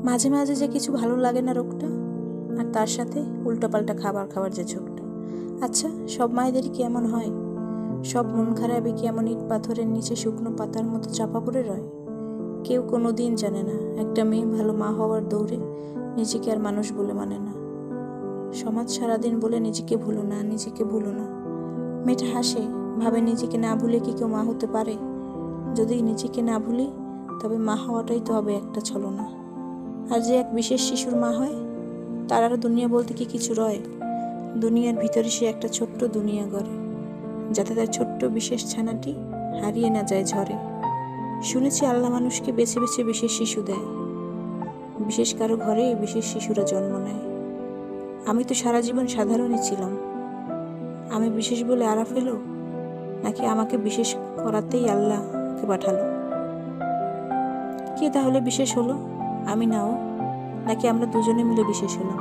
মাঝে মাঝে যে কিছু ভালো লাগে না রোগটা, আর তার সাথে উল্টাপাল্টা খাবার খাওয়ার যে ঝোঁকটা। আচ্ছা, সব মায়েদেরই কি এমন হয়? সব মন খারাপই কি এমন ইট পাথরের নিচে শুকনো পাতার মতো চাপা পড়ে রয়? কেউ কোনো দিন জানে না একটা মেয়ে ভালো মা হওয়ার দৌড়ে নিজেকে আর মানুষ বলে মানে না। সমাজ সারাদিন বলে নিজেকে ভুলো না, নিজেকে ভুলো না। মেয়েটা হাসে, ভাবে নিজেকে না ভুলে কি কেউ মা হতে পারে? যদি নিজেকে না ভুলি, তবে মা হওয়াটাই তো হবে একটা ছলনা। আর যে এক বিশেষ শিশুর মা হয়, তার আর দুনিয়া বলতে কি কিছু রয়? দুনিয়ার ভিতরে সে একটা ছোট্ট দুনিয়া গড়ে, যাতে তার ছোট্ট বিশেষ ছানাটি হারিয়ে না যায় ঝড়ে। শুনেছি আল্লাহ মানুষকে বেছে বেছে বিশেষ শিশু দেয়, বিশেষ কারো ঘরে বিশেষ শিশুরা জন্ম নেয়। আমি তো সারা জীবন সাধারণই ছিলাম। আমি বিশেষ বলে আড়া ফেলো, নাকি আমাকে বিশেষ করাতেই আল্লাহকে পাঠালো? কে তাহলে বিশেষ হলো, আমি নাও, নাকি আমরা দুজনে মিলে বিশেষ হলাম?